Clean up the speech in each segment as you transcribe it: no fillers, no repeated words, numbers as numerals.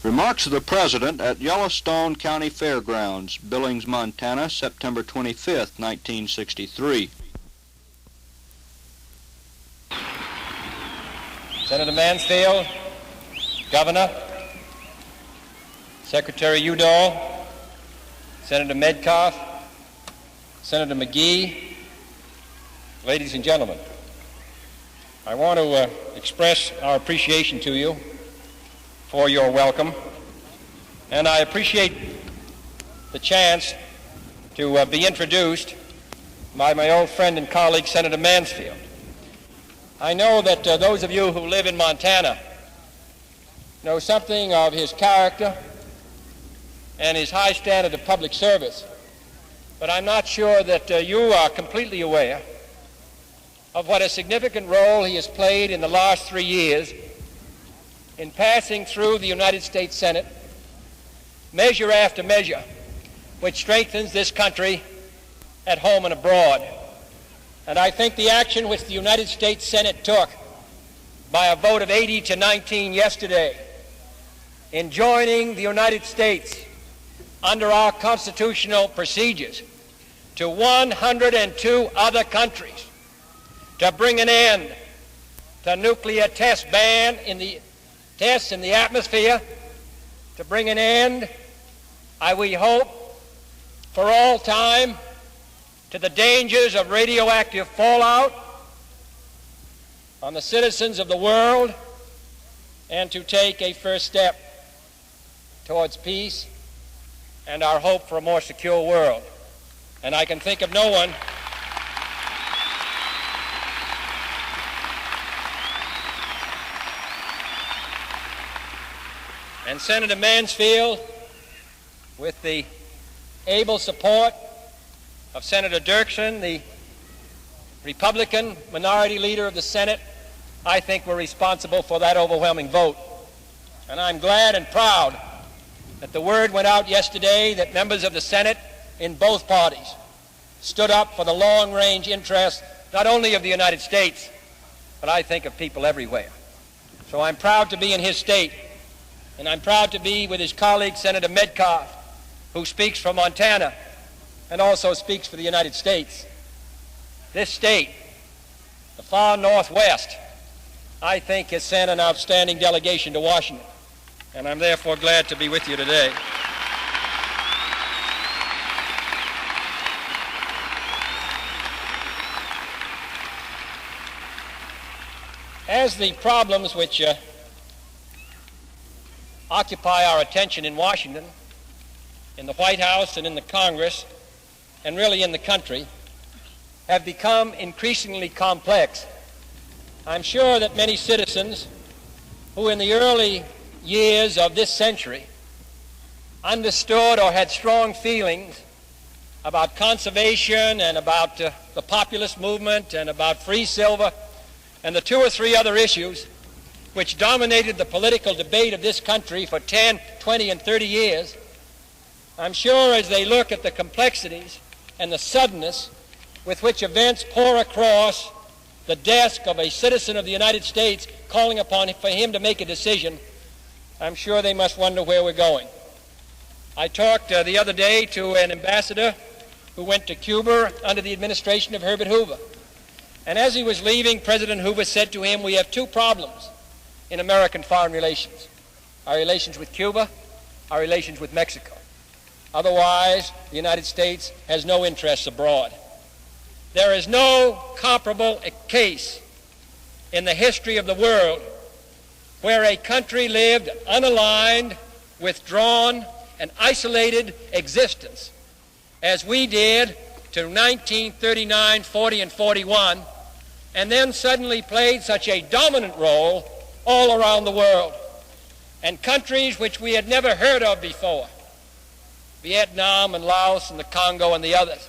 Remarks of the President at Yellowstone County Fairgrounds, Billings, Montana, September 25, 1963. Senator Mansfield, Governor, Secretary Udall, Senator Metcalf, Senator McGee, ladies and gentlemen, I want to express our appreciation to you for your welcome, and I appreciate the chance to be introduced by my old friend and colleague, Senator Mansfield. I know that those of you who live in Montana know something of his character and his high standard of public service, but I'm not sure that you are completely aware of what a significant role he has played in the last 3 years in passing through the United States Senate measure after measure which strengthens this country at home and abroad. And I think the action which the United States Senate took by a vote of 80 to 19 yesterday in joining the United States under our constitutional procedures to 102 other countries to bring an end to nuclear test ban in the tests in the atmosphere, to bring an end, we hope, for all time, to the dangers of radioactive fallout on the citizens of the world, and to take a first step towards peace and our hope for a more secure world. And I can think of no one and Senator Mansfield, with the able support of Senator Dirksen, the Republican minority leader of the Senate, I think were responsible for that overwhelming vote. And I'm glad and proud that the word went out yesterday that members of the Senate in both parties stood up for the long-range interests not only of the United States, but I think of people everywhere. So I'm proud to be in his state, and I'm proud to be with his colleague, Senator Metcalf, who speaks for Montana and also speaks for the United States. This state, the far Northwest, I think has sent an outstanding delegation to Washington, and I'm therefore glad to be with you today. As the problems which occupy our attention in Washington, in the White House and in the Congress, and really in the country, have become increasingly complex, I'm sure that many citizens who in the early years of this century understood or had strong feelings about conservation and about the populist movement and about free silver and the 2 or 3 other issues which dominated the political debate of this country for 10, 20, and 30 years, I'm sure as they look at the complexities and the suddenness with which events pour across the desk of a citizen of the United States calling upon for him to make a decision, I'm sure they must wonder where we're going. I talked the other day to an ambassador who went to Cuba under the administration of Herbert Hoover. And as he was leaving, President Hoover said to him, "We have 2 problems in American foreign relations: our relations with Cuba, our relations with Mexico. Otherwise, the United States has no interests abroad." There is no comparable case in the history of the world where a country lived unaligned, withdrawn, and isolated existence as we did to 1939, 40, and 41, and then suddenly played such a dominant role all around the world. And countries which we had never heard of before, Vietnam and Laos and the Congo and the others,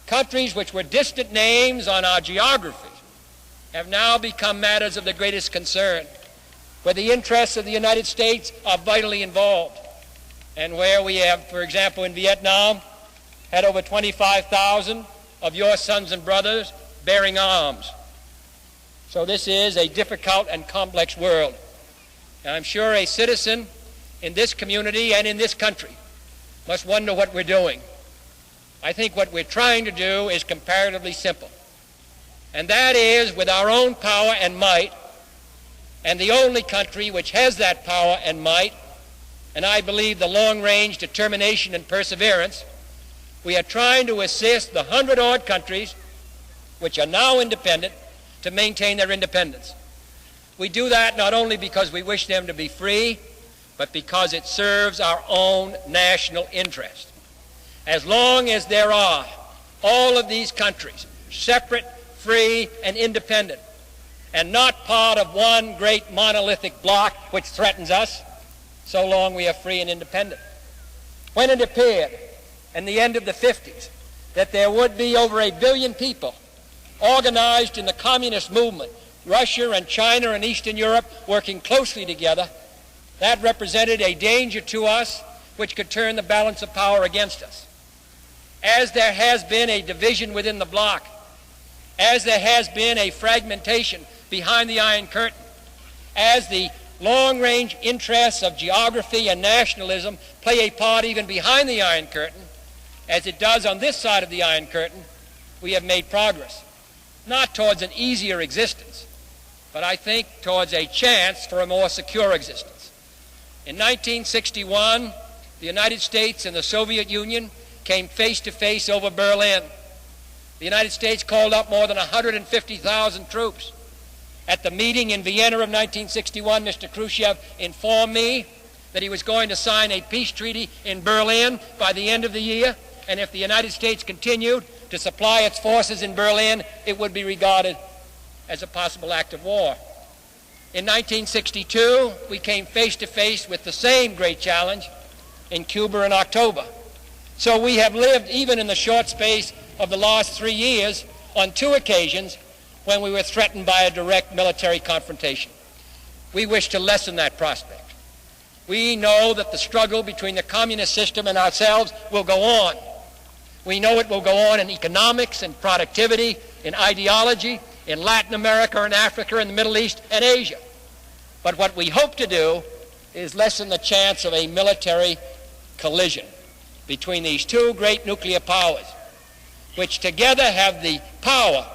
countries which were distant names on our geography, have now become matters of the greatest concern, where the interests of the United States are vitally involved, and where we have, for example, in Vietnam, had over 25,000 of your sons and brothers bearing arms. So this is a difficult and complex world. And I'm sure a citizen in this community and in this country must wonder what we're doing. I think what we're trying to do is comparatively simple. And that is, with our own power and might, and the only country which has that power and might, and I believe the long-range determination and perseverance, we are trying to assist the 100-odd countries which are now independent to maintain their independence. We do that not only because we wish them to be free, but because it serves our own national interest. As long as there are all of these countries separate, free, and independent, and not part of one great monolithic bloc which threatens us, so long we are free and independent. When it appeared in the end of the 50s that there would be over 1 billion people organized in the communist movement, Russia and China and Eastern Europe working closely together, that represented a danger to us which could turn the balance of power against us. As there has been a division within the bloc, as there has been a fragmentation behind the Iron Curtain, as the long-range interests of geography and nationalism play a part even behind the Iron Curtain, as it does on this side of the Iron Curtain, we have made progress. Not towards an easier existence, but I think towards a chance for a more secure existence. In 1961, the United States and the Soviet Union came face to face over Berlin. The United States called up more than 150,000 troops. At the meeting in Vienna of 1961, Mr. Khrushchev informed me that he was going to sign a peace treaty in Berlin by the end of the year, and if the United States continued to supply its forces in Berlin, it would be regarded as a possible act of war. In 1962, we came face to face with the same great challenge in Cuba in October. So we have lived, even in the short space of the last 3 years, on 2 occasions when we were threatened by a direct military confrontation. We wish to lessen that prospect. We know that the struggle between the communist system and ourselves will go on. We know it will go on in economics and productivity, in ideology, in Latin America and Africa and the Middle East and Asia. But what we hope to do is lessen the chance of a military collision between these 2 great nuclear powers, which together have the power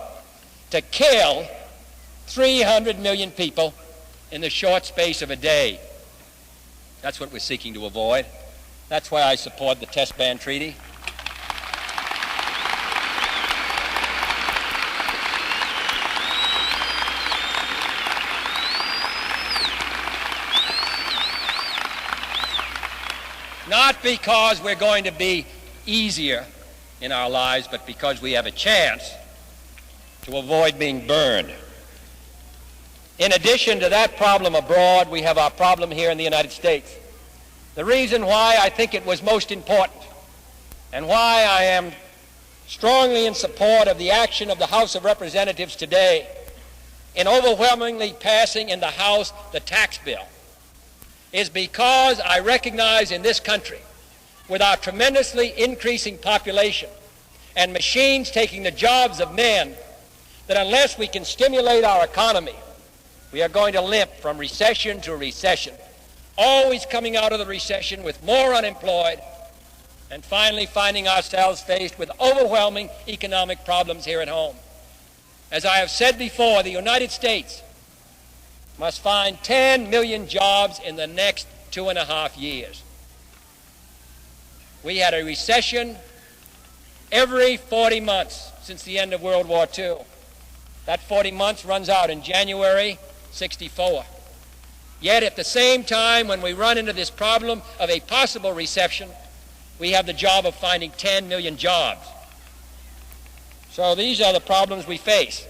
to kill 300 million people in the short space of a day. That's what we're seeking to avoid. That's why I support the Test Ban Treaty. Not because we're going to be easier in our lives, but because we have a chance to avoid being burned. In addition to that problem abroad, we have our problem here in the United States. The reason why I think it was most important and why I am strongly in support of the action of the House of Representatives today in overwhelmingly passing in the House the tax bill is because I recognize in this country, with our tremendously increasing population and machines taking the jobs of men, that unless we can stimulate our economy, we are going to limp from recession to recession, always coming out of the recession with more unemployed, and finally finding ourselves faced with overwhelming economic problems here at home. As I have said before, the United States must find 10 million jobs in the next 2.5 years. We had a recession every 40 months since the end of World War II. That 40 months runs out in January '64. Yet at the same time, when we run into this problem of a possible recession, we have the job of finding 10 million jobs. So these are the problems we face.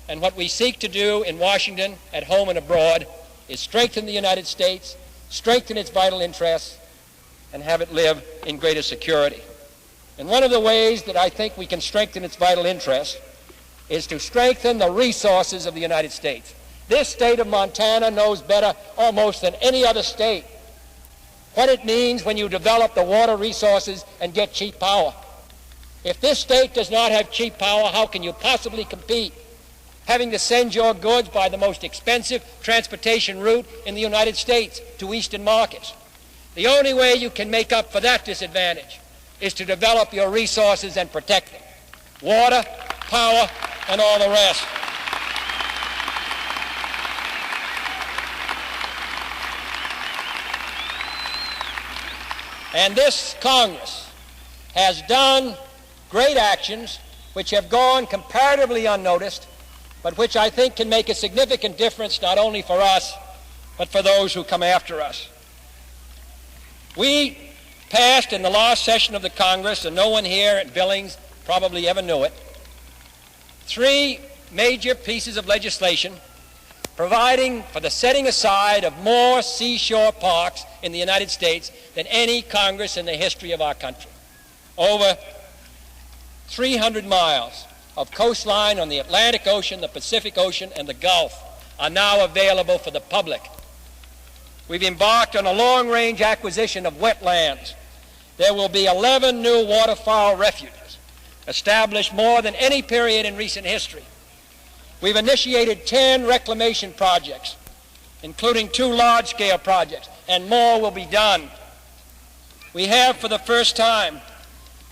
And what we seek to do in Washington, at home and abroad, is strengthen the United States, strengthen its vital interests, and have it live in greater security. And one of the ways that I think we can strengthen its vital interests is to strengthen the resources of the United States. This state of Montana knows better almost than any other state what it means when you develop the water resources and get cheap power. If this state does not have cheap power, how can you possibly compete, having to send your goods by the most expensive transportation route in the United States to eastern markets? The only way you can make up for that disadvantage is to develop your resources and protect them. Water, power, and all the rest. And this Congress has done great actions which have gone comparatively unnoticed, but which I think can make a significant difference not only for us, but for those who come after us. We passed in the last session of the Congress, and no one here at Billings probably ever knew it, 3 major pieces of legislation providing for the setting aside of more seashore parks in the United States than any Congress in the history of our country. Over 300 miles of coastline on the Atlantic Ocean, the Pacific Ocean, and the Gulf are now available for the public. We've embarked on a long-range acquisition of wetlands. There will be 11 new waterfowl refuges, established more than any period in recent history. We've initiated 10 reclamation projects, including 2 large-scale projects, and more will be done. We have, for the first time,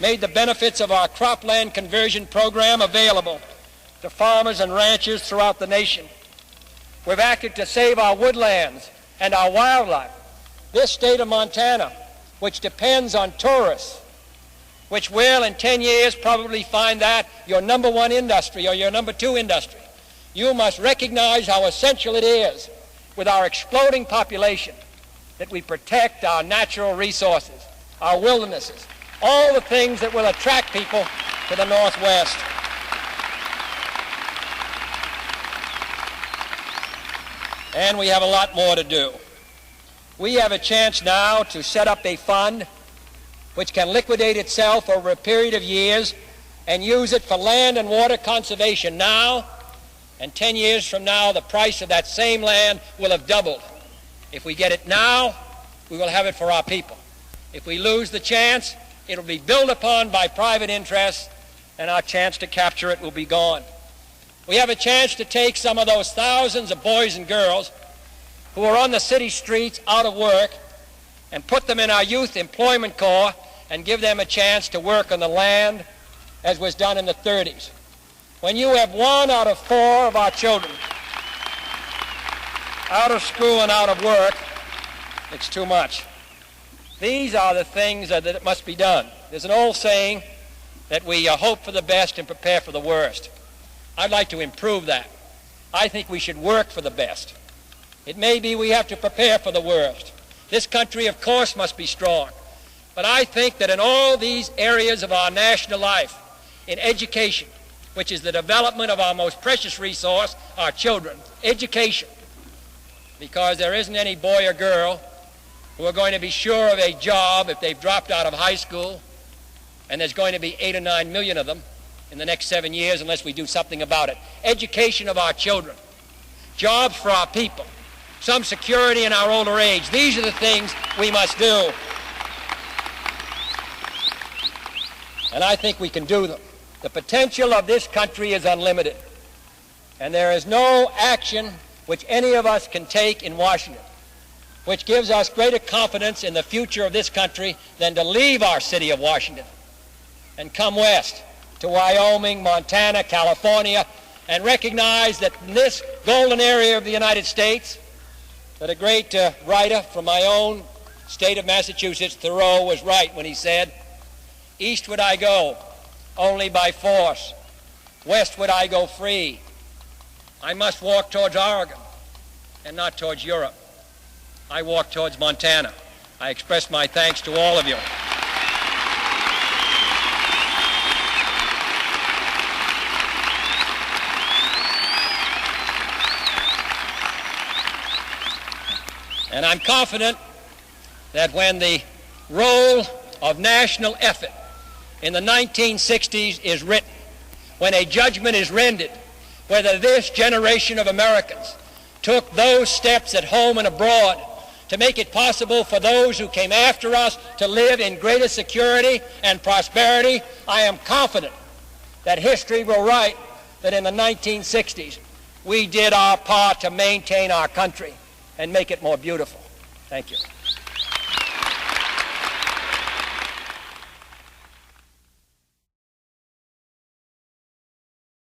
made the benefits of our cropland conversion program available to farmers and ranchers throughout the nation. We've acted to save our woodlands and our wildlife. This state of Montana, which depends on tourists, which will in 10 years probably find that your number 1 industry or your number 2 industry. You must recognize how essential it is with our exploding population that we protect our natural resources, our wildernesses, all the things that will attract people to the Northwest. And we have a lot more to do. We have a chance now to set up a fund which can liquidate itself over a period of years and use it for land and water conservation now, and 10 years from now the price of that same land will have doubled. If we get it now, we will have it for our people. If we lose the chance, it will be built upon by private interests, and our chance to capture it will be gone. We have a chance to take some of those thousands of boys and girls who are on the city streets out of work and put them in our Youth Employment Corps and give them a chance to work on the land as was done in the 30s. When you have 1 out of 4 of our children out of school and out of work, it's too much. These are the things that must be done. There's an old saying that we hope for the best and prepare for the worst. I'd like to improve that. I think we should work for the best. It may be we have to prepare for the worst. This country, of course, must be strong. But I think that in all these areas of our national life, in education, which is the development of our most precious resource, our children, education, because there isn't any boy or girl who are going to be sure of a job if they've dropped out of high school, and there's going to be 8 or 9 million of them in the next 7 years unless we do something about it. Education of our children, jobs for our people, some security in our older age. These are the things we must do. And I think we can do them. The potential of this country is unlimited. And there is no action which any of us can take in Washington which gives us greater confidence in the future of this country than to leave our city of Washington and come west to Wyoming, Montana, California, and recognize that in this golden area of the United States, that a great writer from my own state of Massachusetts, Thoreau, was right when he said, "Eastward I go, only by force. Westward I go free. I must walk towards Oregon and not towards Europe. I walk towards Montana." I express my thanks to all of you. And I'm confident that when the role of national effort in the 1960s is written, when a judgment is rendered whether this generation of Americans took those steps at home and abroad to make it possible for those who came after us to live in greater security and prosperity, I am confident that history will write that in the 1960s we did our part to maintain our country and make it more beautiful. Thank you.